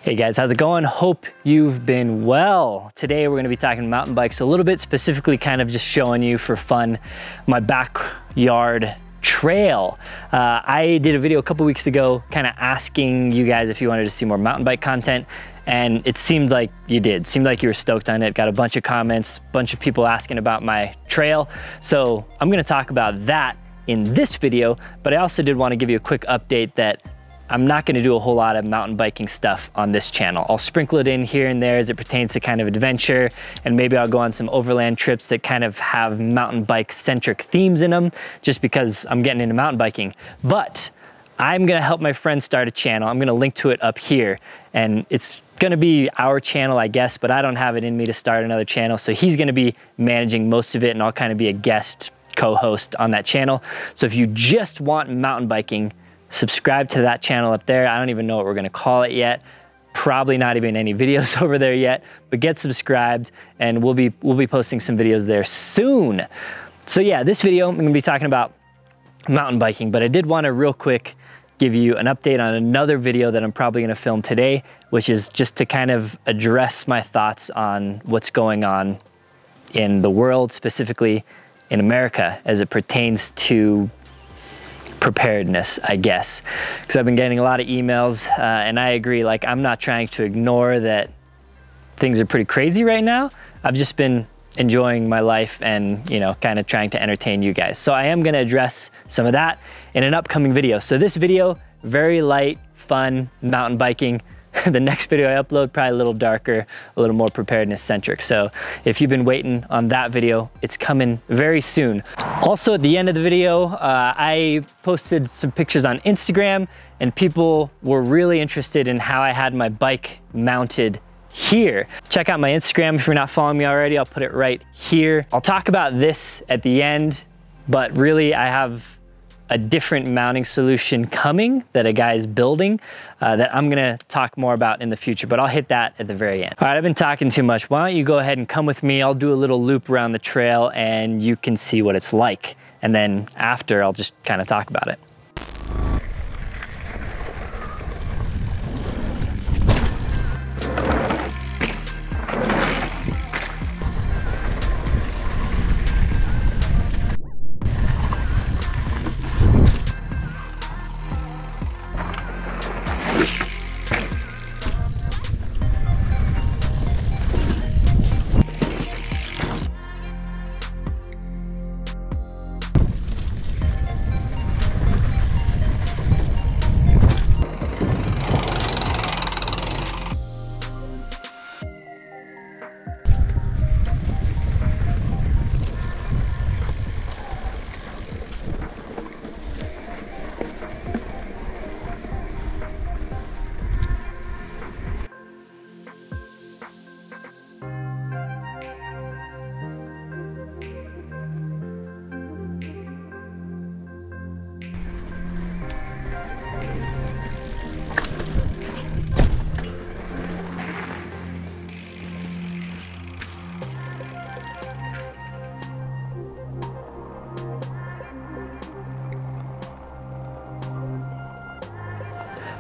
Hey guys, how's it going? Hope you've been well. Today we're gonna be talking mountain bikes a little bit, specifically kind of just showing you for fun my backyard trail. I did a video a couple weeks ago kind of asking you guys if you wanted to see more mountain bike content, and it seemed like you did. Seemed like you were stoked on it. Got a bunch of comments, bunch of people asking about my trail. So I'm gonna talk about that in this video, but I also did wanna give you a quick update that I'm not gonna do a whole lot of mountain biking stuff on this channel. I'll sprinkle it in here and there as it pertains to kind of adventure, and maybe I'll go on some overland trips that kind of have mountain bike centric themes in them, just because I'm getting into mountain biking. But I'm gonna help my friend start a channel. I'm gonna link to it up here, and it's gonna be our channel, I guess, but I don't have it in me to start another channel, so he's gonna be managing most of it, and I'll kind of be a guest co-host on that channel. So if you just want mountain biking, subscribe to that channel up there. I don't even know what we're gonna call it yet. Probably not even any videos over there yet, but get subscribed and we'll be posting some videos there soon. So yeah, this video I'm gonna be talking about mountain biking, but I did wanna real quick give you an update on another video that I'm probably gonna film today, which is just to kind of address my thoughts on what's going on in the world, specifically in America, as it pertains to preparedness, I guess, because I've been getting a lot of emails and I agree, like, I'm not trying to ignore that things are pretty crazy right now. I've just been enjoying my life and, you know, kind of trying to entertain you guys. So I am going to address some of that in an upcoming video. So this video, very light, fun, mountain biking. The next video I upload, probably a little darker, a little more preparedness centric. So if you've been waiting on that video, it's coming very soon. Also at the end of the video, I posted some pictures on Instagram and people were really interested in how I had my bike mounted here. Check out my Instagram if you're not following me already. I'll put it right here. I'll talk about this at the end, but really I have a different mounting solution coming that a guy's building that I'm gonna talk more about in the future, but I'll hit that at the very end. All right, I've been talking too much. Why don't you go ahead and come with me? I'll do a little loop around the trail and you can see what it's like. And then after, I'll just kind of talk about it.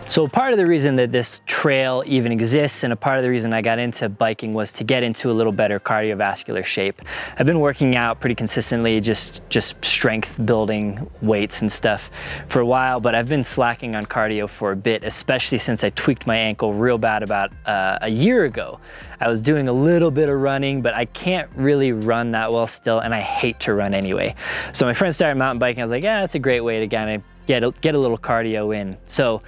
So part of the reason that this trail even exists and a part of the reason I got into biking was to get into a little better cardiovascular shape. I've been working out pretty consistently, just strength building weights and stuff for a while, but I've been slacking on cardio for a bit, especially since I tweaked my ankle real bad about a year ago. I was doing a little bit of running, but I can't really run that well still, and I hate to run anyway. So my friend started mountain biking. I was like, yeah, that's a great way to kind of get a little cardio in. So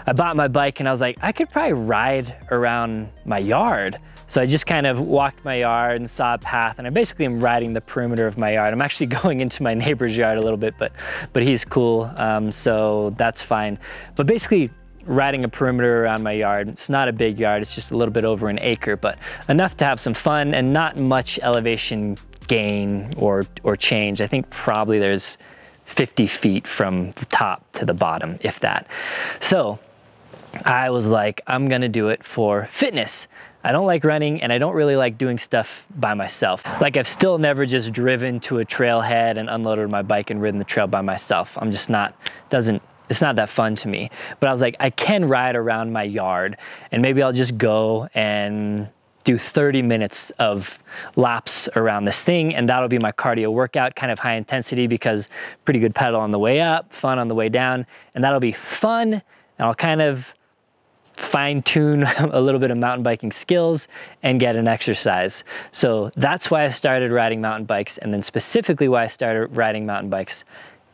I bought my bike and I was like, I could probably ride around my yard. So I just kind of walked my yard and saw a path, and I basically am riding the perimeter of my yard. I'm actually going into my neighbor's yard a little bit, but he's cool, so that's fine. But basically riding a perimeter around my yard. It's not a big yard, it's just a little bit over an acre, but enough to have some fun and not much elevation gain or change. I think probably there's 50 feet from the top to the bottom, if that. So I was like, I'm gonna do it for fitness. I don't like running and I don't really like doing stuff by myself. Like, I've still never just driven to a trailhead and unloaded my bike and ridden the trail by myself. I'm just not, doesn't it's not that fun to me. But I was like, I can ride around my yard, and maybe I'll just go and do 30 minutes of laps around this thing, and that'll be my cardio workout, kind of high intensity because pretty good pedal on the way up, fun on the way down, and that'll be fun, and I'll kind of fine tune a little bit of mountain biking skills and get an exercise. So that's why I started riding mountain bikes, and then specifically why I started riding mountain bikes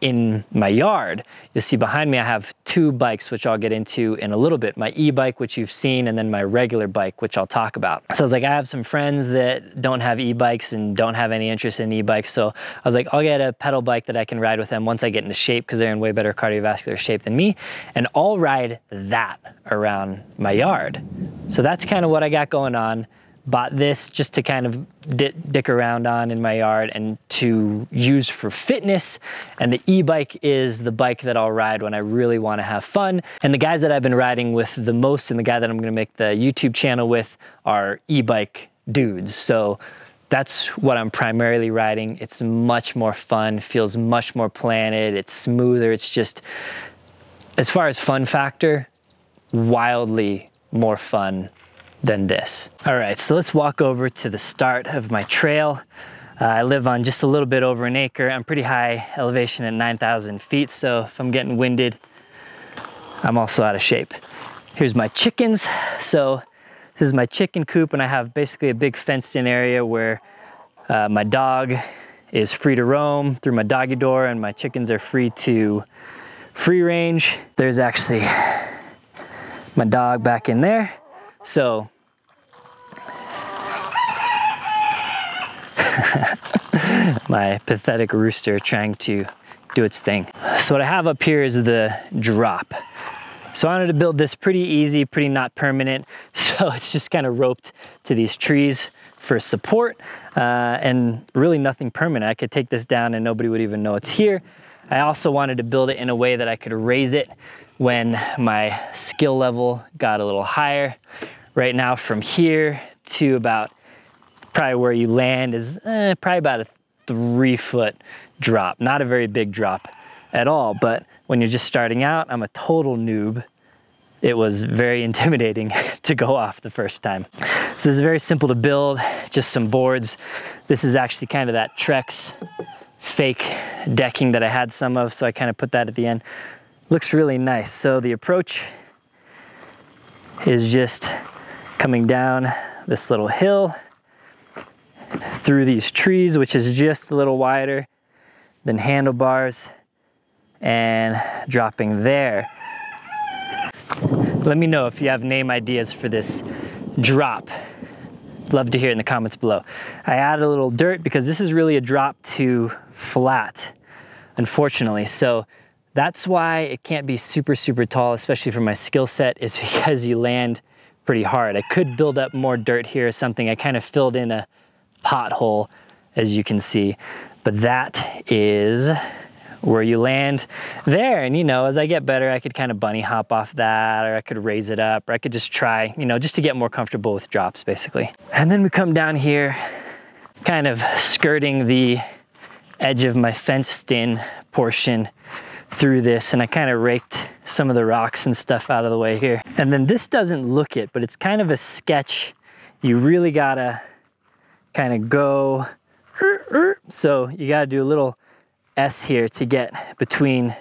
in my yard. You'll see behind me I have 2 bikes, which I'll get into in a little bit. My e-bike, which you've seen, and then my regular bike, which I'll talk about. So I was like, I have some friends that don't have e-bikes and don't have any interest in e-bikes, so I was like, I'll get a pedal bike that I can ride with them once I get into shape, because they're in way better cardiovascular shape than me, and I'll ride that around my yard. So that's kind of what I got going on. Bought this just to kind of dick around on in my yard and to use for fitness. And the e-bike is the bike that I'll ride when I really want to have fun. And the guys that I've been riding with the most, and the guy that I'm going to make the YouTube channel with, are e-bike dudes. So that's what I'm primarily riding. It's much more fun, feels much more planted, it's smoother. It's just, as far as fun factor, wildly more fun than this. All right, so let's walk over to the start of my trail. I live on just a little bit over an acre. I'm pretty high elevation at 9,000 feet, so if I'm getting winded, I'm also out of shape. Here's my chickens. So this is my chicken coop, and I have basically a big fenced in area where my dog is free to roam through my doggy door, and my chickens are free to free range. There's actually my dog back in there. So my pathetic rooster trying to do its thing. So what I have up here is the drop. So I wanted to build this pretty easy, pretty not permanent. So it's just kind of roped to these trees for support, and really nothing permanent. I could take this down and nobody would even know it's here. I also wanted to build it in a way that I could raise it when my skill level got a little higher. Right now from here to about probably where you land is probably about a 3-foot drop. Not a very big drop at all, but when you're just starting out, I'm a total noob. It was very intimidating to go off the first time. So this is very simple to build, just some boards. This is actually kind of that Trex fake decking that I had some of, so I kind of put that at the end. Looks really nice. So the approach is just coming down this little hill through these trees, which is just a little wider than handlebars, and dropping there. Let me know if you have name ideas for this drop. Love to hear it in the comments below. I added a little dirt because this is really a drop to flat, unfortunately. So that's why it can't be super, super tall, especially for my skill set, is because you land pretty hard. I could build up more dirt here or something. I kind of filled in a pothole, as you can see, but that is where you land there. And you know, as I get better, I could kind of bunny hop off that, or I could raise it up, or I could just try, you know, just to get more comfortable with drops basically. And then we come down here, kind of skirting the edge of my fenced in portion through this, and I kind of raked some of the rocks and stuff out of the way here. And then this doesn't look it, but it's kind of a sketch. You really gotta kind of go, so you gotta do a little S here to get between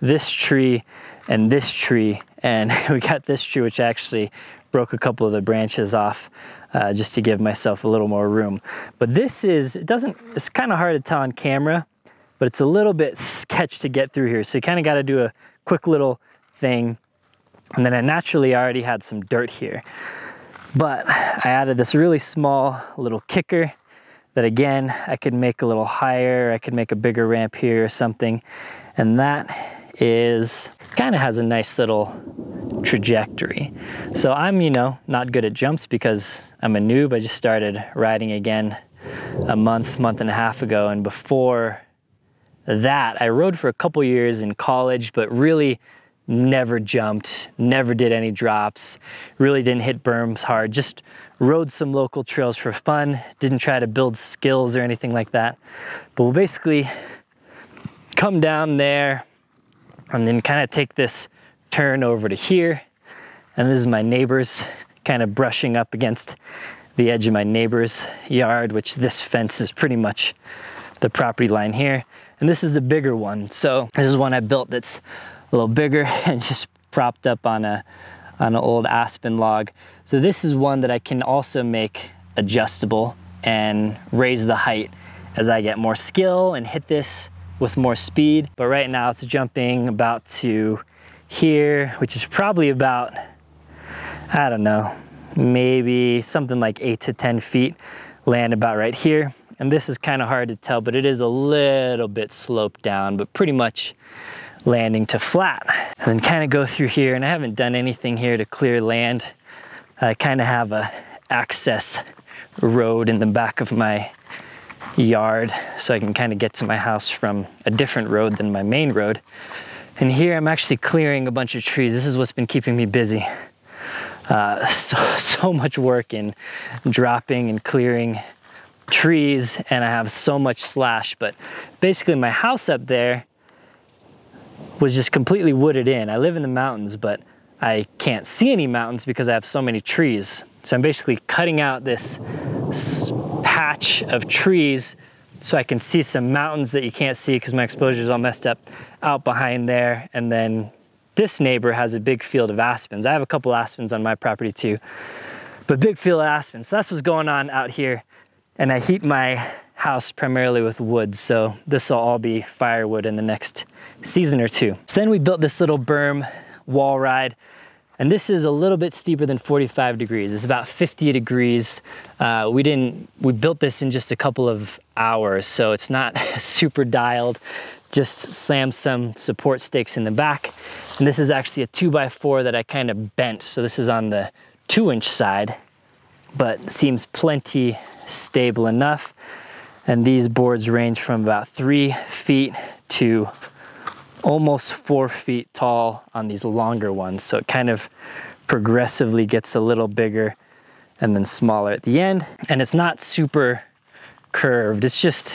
this tree and this tree. And we got this tree, which actually broke a couple of the branches off just to give myself a little more room. But this is, it's kind of hard to tell on camera, but it's a little bit sketch to get through here. So you kind of got to do a quick little thing. And then I naturally already had some dirt here, but I added this really small little kicker that, again, I could make a little higher. I could make a bigger ramp here or something. And that is, kind of has a nice little trajectory. So I'm, you know, not good at jumps because I'm a noob. I just started riding again a month and a half ago. And before that, I rode for a couple years in college, but really never jumped, never did any drops, really didn't hit berms hard, just rode some local trails for fun, didn't try to build skills or anything like that. But we'll basically come down there, and then kind of take this turn over to here. And this is my neighbor's, kind of brushing up against the edge of my neighbor's yard, which this fence is pretty much the property line here. And this is a bigger one. So this is one I built that's a little bigger and just propped up on an old aspen log. So this is one that I can also make adjustable and raise the height as I get more skill and hit this with more speed. But right now it's jumping about to here, which is probably about, I don't know, maybe something like 8 to 10 feet, land about right here. And this is kind of hard to tell, but it is a little bit sloped down, but pretty much landing to flat. And then kind of go through here, and I haven't done anything here to clear land. I kind of have a access road in the back of my yard, so I can kind of get to my house from a different road than my main road. And here I'm actually clearing a bunch of trees. This is what's been keeping me busy. So much work in dropping and clearing trees, and I have so much slash. But basically my house up there was just completely wooded in. I live in the mountains, but I can't see any mountains because I have so many trees. So I'm basically cutting out this patch of trees so I can see some mountains that you can't see because my exposure is all messed up out behind there. And then this neighbor has a big field of aspens. I have a couple aspens on my property too, but big field of aspens. So that's what's going on out here. And I heat my house primarily with wood, so this will all be firewood in the next season or two. So then we built this little berm wall ride, and this is a little bit steeper than 45 degrees. It's about 50 degrees. We built this in just a couple of hours, so it's not super dialed. Just slammed some support stakes in the back. And this is actually a 2x4 that I kind of bent. So this is on the 2-inch side, but seems plenty stable enough. And these boards range from about 3 feet to almost 4 feet tall on these longer ones. So it kind of progressively gets a little bigger and then smaller at the end. And it's not super curved. It's just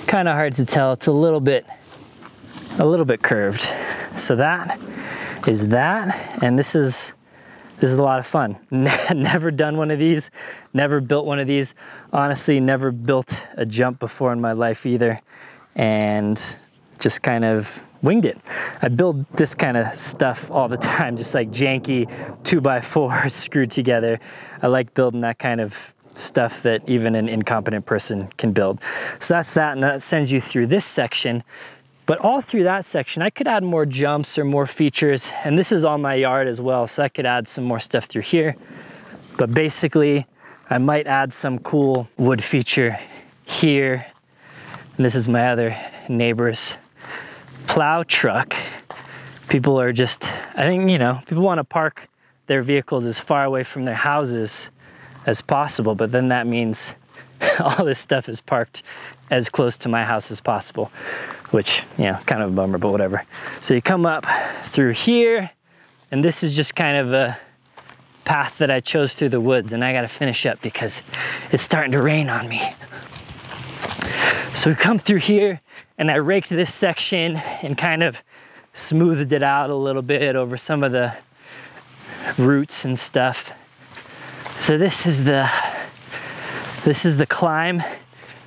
kind of hard to tell. It's a little bit curved. So that is that. And this is a lot of fun. Never done one of these, never built one of these. Honestly, never built a jump before in my life either, and just kind of winged it. I build this kind of stuff all the time, just like janky 2x4 screwed together. I like building that kind of stuff that even an incompetent person can build. So that's that, and that sends you through this section. But all through that section, I could add more jumps or more features, and this is on my yard as well, so I could add some more stuff through here. But basically, I might add some cool wood feature here. And this is my other neighbor's plow truck. People are just, I think, people want to park their vehicles as far away from their houses as possible, but then that means all this stuff is parked as close to my house as possible, which, kind of a bummer, but whatever. So you come up through here, and this is just kind of a path that I chose through the woods, and I gotta finish up because it's starting to rain on me. So we come through here, and I raked this section and kind of smoothed it out a little bit over some of the roots and stuff. So this is the climb,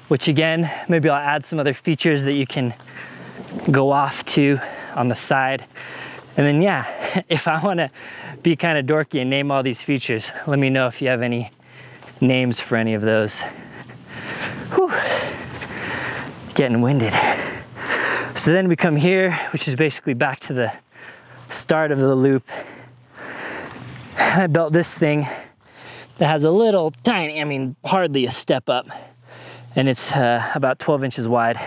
which again, maybe I'll add some other features that you can go off to on the side. And then if I wanna be kind of dorky and name all these features, let me know if you have any names for any of those. Whew, getting winded. So then we come here, which is basically back to the start of the loop. I built this thing that has a little tiny, hardly a step up, and it's about 12 inches wide.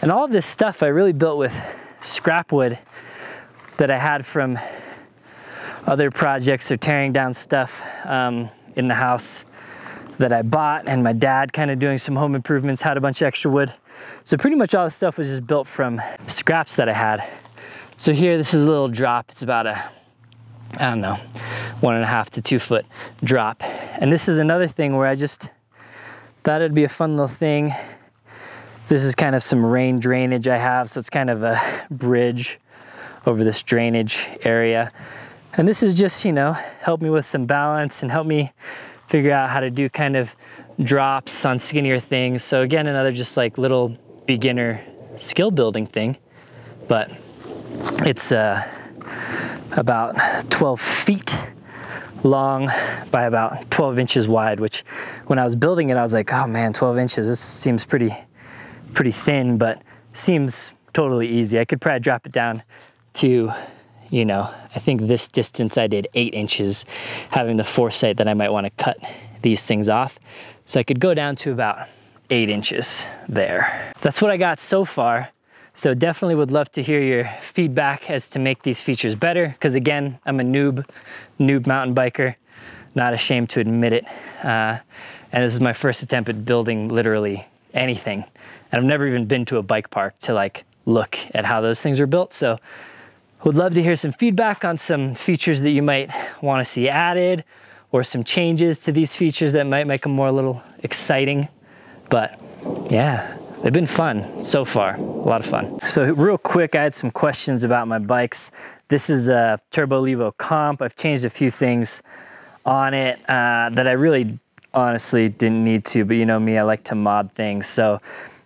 And all of this stuff I really built with scrap wood that I had from other projects or tearing down stuff in the house that I bought, and my dad kind of doing some home improvements, had a bunch of extra wood. So pretty much all this stuff was just built from scraps that I had. So here, this is a little drop. It's about a, 1.5 to 2 foot drop. And this is another thing where I just thought it'd be a fun little thing This is kind of some rain drainage I have, so it's kind of a bridge over this drainage area. And this is just, you know, help me with some balance and help me figure out how to do kind of drops on skinnier things. So again, another just like little beginner skill building thing, but it's about 12 feet long by about 12 inches wide, which when I was building it, I was like, oh man, 12 inches, this seems pretty thin, but seems totally easy. I could probably drop it down to, you know, I think this distance I did 8 inches, having the foresight that I might want to cut these things off. So I could go down to about 8 inches there. That's what I got so far. So definitely would love to hear your feedback as to make these features better. Because again, I'm a noob mountain biker, not ashamed to admit it. And this is my first attempt at building literally anything. And I've never even been to a bike park to like look at how those things are built. So would love to hear some feedback on some features that you might want to see added, or some changes to these features that might make them more a little exciting. But yeah, they've been fun so far, a lot of fun. So real quick, I had some questions about my bikes. This is a Turbo Levo comp. I've changed a few things on it that I really honestly didn't need to, but you know me, I like to mod things. So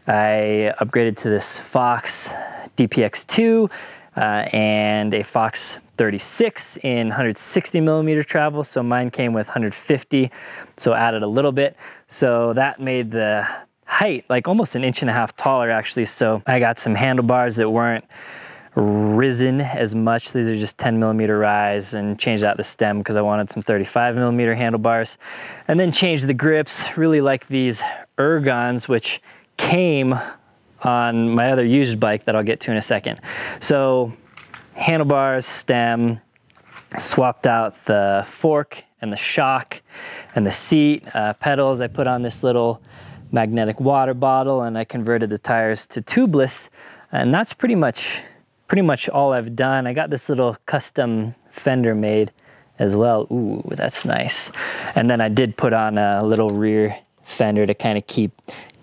I upgraded to this Fox DPX2 and a Fox 36 in 160 millimeter travel. So mine came with 150, so added a little bit. So that made the height like almost 1.5 inches taller actually. So I got some handlebars that weren't risen as much. These are just 10 millimeter rise, and changed out the stem because I wanted some 35 millimeter handlebars. And then changed the grips. Really like these ergons, which came on my other used bike that I'll get to in a second. So handlebars, stem, swapped out the fork and the shock and the seat. Pedals, I put on this little magnetic water bottle, and I converted the tires to tubeless, and that's pretty much all I've done. I got this little custom fender made as well. Ooh, that's nice. And then I did put on a little rear fender to kind of keep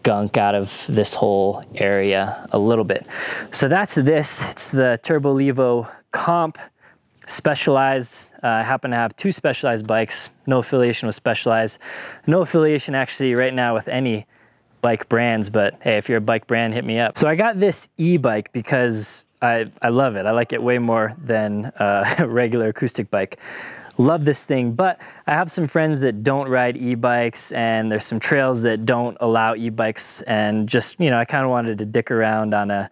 gunk out of this whole area a little bit. So that's this. It's the Turbo Levo Comp Specialized. I happen to have 2 Specialized bikes. No affiliation with Specialized. No affiliation actually right now with any bike brands, but hey, if you're a bike brand, hit me up. So I got this e-bike because I love it. I like it way more than a regular acoustic bike. Love this thing, but I have some friends that don't ride e-bikes, and there's some trails that don't allow e-bikes, and just, you know, I kind of wanted to dick around on a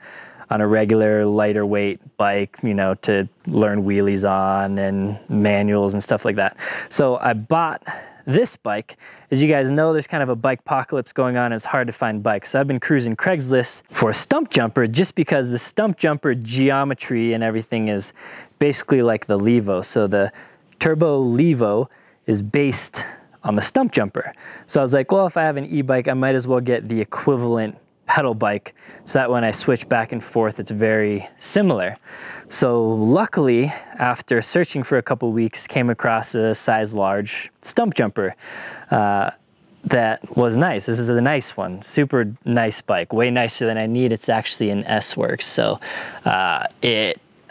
regular lighter weight bike, you know, to learn wheelies on and manuals and stuff like that. So I bought this bike. As you guys know, there's kind of a bike apocalypse going on. It's hard to find bikes. So I've been cruising Craigslist for a stump jumper, just because the stump jumper geometry and everything is basically like the Levo. So the Turbo Levo is based on the stump jumper. So I was like, well, if I have an e-bike, I might as well get the equivalent pedal bike, so that when I switch back and forth, it's very similar. So luckily, after searching for a couple weeks, came across a size large stump jumper that was nice. This is a nice one, super nice bike, way nicer than I need. It's actually an S-Works. So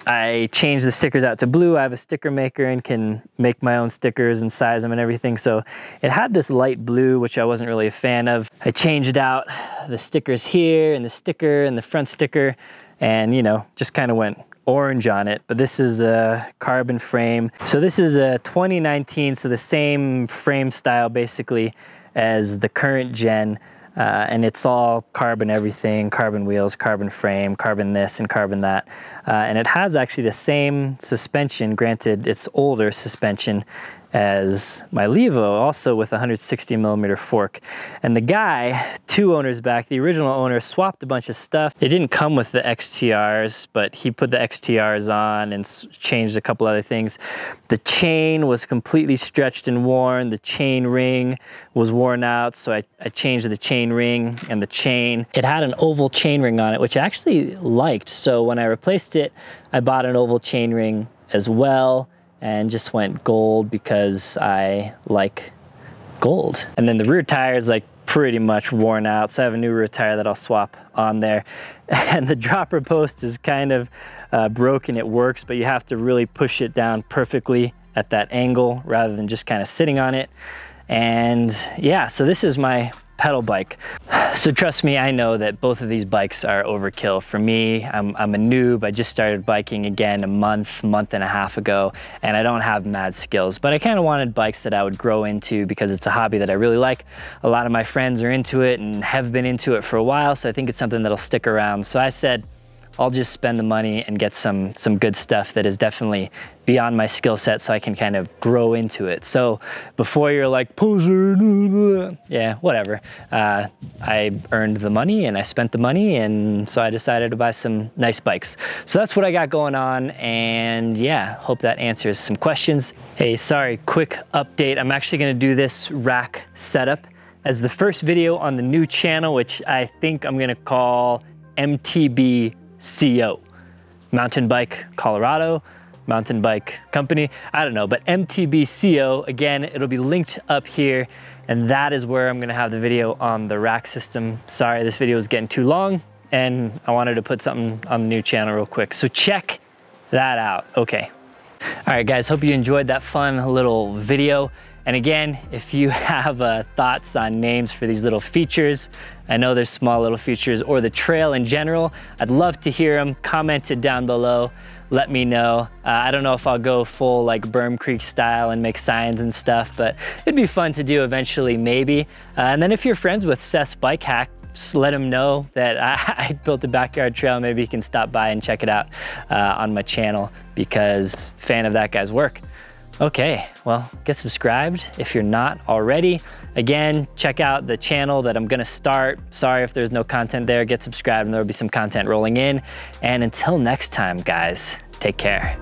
I changed the stickers out to blue. I have a sticker maker and can make my own stickers and size them and everything. So it had this light blue, which I wasn't really a fan of. I changed out the stickers here and the sticker and the front sticker, and you know, just kind of went orange on it. But this is a carbon frame. So this is a 2019, so the same frame style basically as the current gen. And it's all carbon everything, carbon wheels, carbon frame, carbon this and carbon that. And it has actually the same suspension, granted it's older suspension, as my Levo, also with a 160 millimeter fork. And the guy, 2 owners back, the original owner, swapped a bunch of stuff. It didn't come with the XTRs, but he put the XTRs on and changed a couple other things. The chain was completely stretched and worn. The chain ring was worn out, so I changed the chain ring and the chain. It had an oval chain ring on it, which I actually liked. So when I replaced it, I bought an oval chain ring as well, and just went gold because I like gold. And then the rear tires, like pretty much worn out. So I have a new rear tire that I'll swap on there. And the dropper post is kind of broken. It works, but you have to really push it down perfectly at that angle rather than just kind of sitting on it. And yeah, so this is my pedal bike. So trust me, I know that both of these bikes are overkill. For me, I'm a noob. I just started biking again a month and a half ago, and I don't have mad skills, but I kind of wanted bikes that I would grow into because it's a hobby that I really like. A lot of my friends are into it and have been into it for a while, so I think it's something that'll stick around. So I said, I'll just spend the money and get some good stuff that is definitely beyond my skill set so I can kind of grow into it. So before you're like, poser, yeah, whatever. I earned the money and I spent the money, and so I decided to buy some nice bikes. So that's what I got going on, and yeah, hope that answers some questions. Hey, sorry, quick update. I'm actually gonna do this rack setup as the first video on the new channel, which I think I'm gonna call MTB CO, Mountain Bike Colorado, Mountain Bike Company, I don't know, but MTB CO, again, it'll be linked up here, and that is where I'm gonna have the video on the rack system. Sorry, this video is getting too long, and I wanted to put something on the new channel real quick, so check that out. Okay. All right, guys, hope you enjoyed that fun little video. And again, if you have thoughts on names for these little features, I know there's small little features, or the trail in general, I'd love to hear them. Comment it down below, let me know. I don't know if I'll go full like Berm Creek style and make signs and stuff, but it'd be fun to do eventually, maybe. And then if you're friends with Seth's Bike Hack, just let him know that I built a backyard trail. Maybe he can stop by and check it out on my channel, because fan of that guy's work. Okay, well, get subscribed if you're not already. Again, check out the channel that I'm gonna start. Sorry if there's no content there. Get subscribed and there'll be some content rolling in. And until next time, guys, take care.